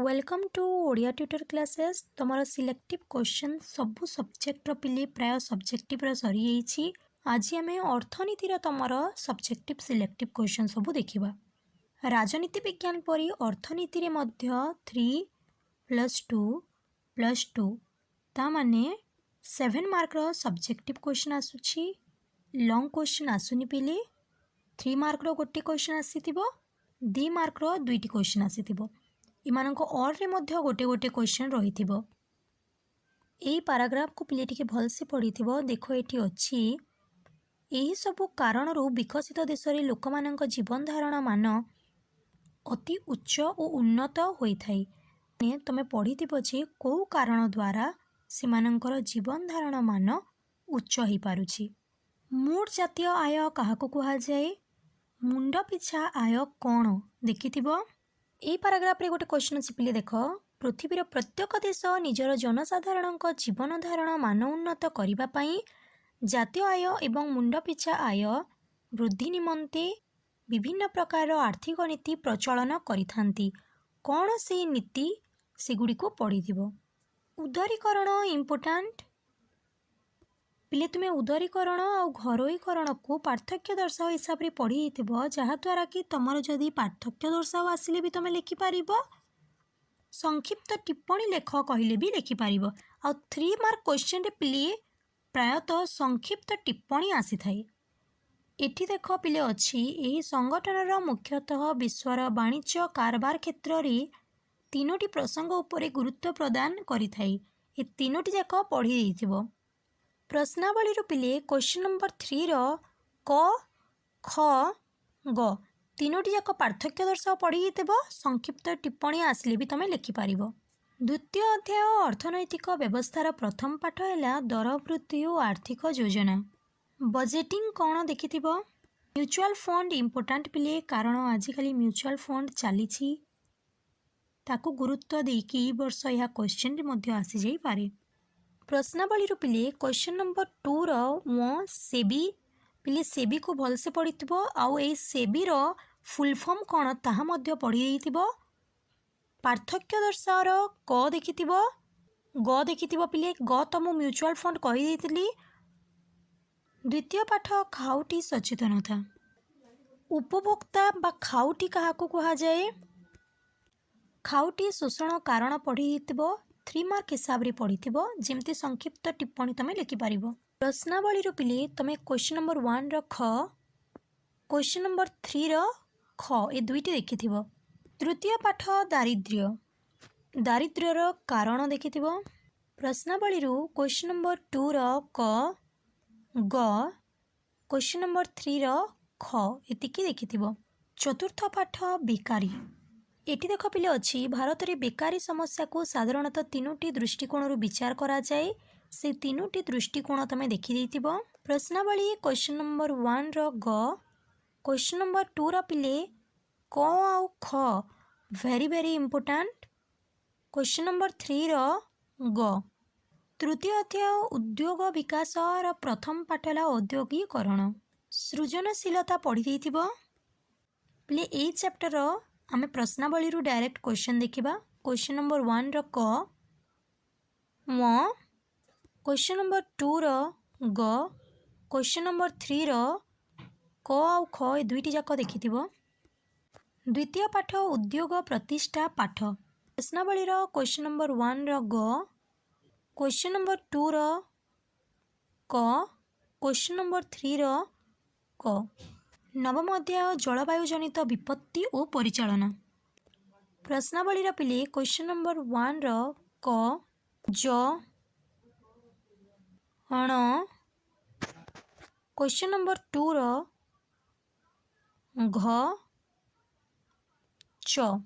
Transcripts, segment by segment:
Welcome to Odia tutor classes तुमर selective question सबु सब्जेक्टर पिले प्राय सब्जेक्टिव सरी जाइए। आज आम अर्थनीतिर तुमर सब्जेक्टिव सिलेक्टिव क्वेश्चन सबू देखा। राजनीति विज्ञान परी अर्थनीति 3+2+2 ता माने 7 मार्कर सब्जेक्टिव क्वेश्चन आसुची। लॉन्ग क्वेश्चन आसुनी पिले 3 मार्कर गोटे क्वेश्चन आसी 2 मार्कर 2टी क्वेश्चन आसी इमानक और रे मध्य गोटे गोटे क्वेश्चन रही थिबो। एई पैराग्राफ को पिले टिके भलसे पढ़ी थिबो। देखो एठी अछि एही सबु कारण रु विकसित देश रे लोकमानक जीवन धारण मान अति उच्च और उन्नत होई थाई। तमे पढ़ी थिबो जे को कारण द्वारा सेमानकर जीवन धारण मान उच्च होई पारुछि। मूल जातीय आय काहाको कुहा जाए? मुंड पिछा आय कोन देखिथिबो। एई पैराग्राफ रे गोटे क्वेश्चन अछि पिले देख। पृथ्वीर प्रत्येक देश निजर जनसाधारण जीवन धारण मान उन्नत करिबा पई जातीय आय एवं मुंड पिछा आय वृद्धि निमंते विभिन्न प्रकार आर्थिक नीति प्रचलन करिथांती। कौन से नीति सेगुड़ी को पढ़ी थिबो। उदारीकरण इम्पोर्टेंट पिले तुमे उदारीकरण और घरोईकरण को पार्थक्य दर्शाओ हिसाब रे पढ़ी थिबो, जहाद्वारा कि तुमर जदि पार्थक्य दर्शाओ आसिले भी तुमे लिखिपार। संक्षिप्त टिप्पणी लेख कहले भी लिखिपार। आ 3 मार्क क्वेश्चन रे पिले प्रायतः संक्षिप्त टिप्पणी आसी थाए। एठी देख पिले अछि एही संगठनर मुख्यतः विश्वर वाणिज्य कारबार क्षेत्र रे 3टी प्रसंग उपरे गुरुत्व प्रदान करि थाए। ए 3टी जाक पढ़ी देइथिबो। प्रश्नावली पिले क्वेश्चन नंबर 3 रो क ख ग 3टी जाक पार्थक्य दर्शाओ पढ़ी देब। संक्षिप्त टिप्पणी आसले भी तुम लिखिपार। द्वितीय अध्याय अर्थनैतिक व्यवस्थार प्रथम पाठ है दर वृद्धि और आर्थिक योजना। बजेटिंग कौन देखि। म्यूचुअल फंड इम्पोर्टेंट पिले, कारण आजिकल म्यूचुअल फंड चली ताकू गुरुत्व देकी वर्ष यह क्वेश्चन आसी जाई पारे। प्रश्नावली पिले क्वेश्चन नंबर 2 रो सेबी पिले सेबी को भलसे पढ़ी थो। आउ ए सेबी रो फुल फॉर्म कौन ताहा मध्य पढ़ी देइथिबो। पार्थक्य दर्शाओ क देखिथिबो, ग देखिथिबो पिले ग तो मु म्यूचुअल फंड कही देइथिली। द्वितीय पाठ खाउटी सचेतनता। उपभोक्ता बा खाउटी काहाको कुहा जाए? खाउटी शोषण कारण पढ़ी देइथिबो। 3 मार्क हिसाब रे पढ़ी थिबो, जेमती संक्षिप्त टिप्पणी तमे लिखि पारिबो। प्रश्नावली पिले तमे क्वेश्चन नंबर 1 रो ख, क्वेश्चन नंबर 3 रो ख ए दुईटी देखिथिबो। तृतीय पाठ दारिद्र्य। दारिद्र्यर कारण देखिथिबो। प्रश्नावली क्वेश्चन नंबर 2 रो क ग, क्वेश्चन नंबर 3 रो ख एतिकी देखिथिबो। चतुर्थ पाठ बेकारी। एटी देख पिले अच्छी भारत में बेकारी समस्या को साधारणतः 3टी दृष्टिकोण विचार करा जाए। से 3टी दृष्टिकोण तमे देखि देइथिबो। प्रश्नावली क्वेश्चन नंबर 1 रो ग, क्वेश्चन नंबर 2 रो पिले क आउ ख very very important. Question number 3 रो ग। तृतीय अध्याय उद्योग विकास रो प्रथम पाठ है औद्योगिकरण। सृजनशीलता पढ़ी देइथिबो। पिले ए चैप्टर आमे प्रश्नावली डायरेक्ट क्वेश्चन देखिबा। क्वेश्चन नंबर 1 रो क म, क्वेश्चन नंबर 2 रो ग, क्वेश्चन नंबर 3 रो क आउ ख ए दुईटी जाक देखिथिबो। द्वितीय पाठ उद्योग प्रतिष्ठा पाठ। प्रश्नावली क्वेश्चन नंबर 1 रो ग, क्वेश्चन नंबर 2 रो क, क्वेश्चन नंबर 3 रो क। नवम अध्याय जलवायु जनित विपत्ति और परिचालना। प्रश्नावली पिले क्वेश्चन नंबर 1 रो क ज अण, क्वेश्चन नंबर 2 रो घ च।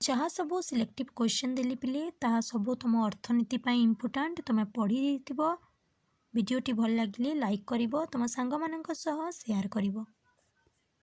जहाँ सबू सिलेक्टिव क्वेश्चन देली पिले ताहा सबू तुम अर्थनीति पाई इम्पोर्टेंट तुम पढ़ी देइथिबो। वीडियोटी भल लगिले लाइक करिवो, तुम सांग मानक सह शेयर करिवो।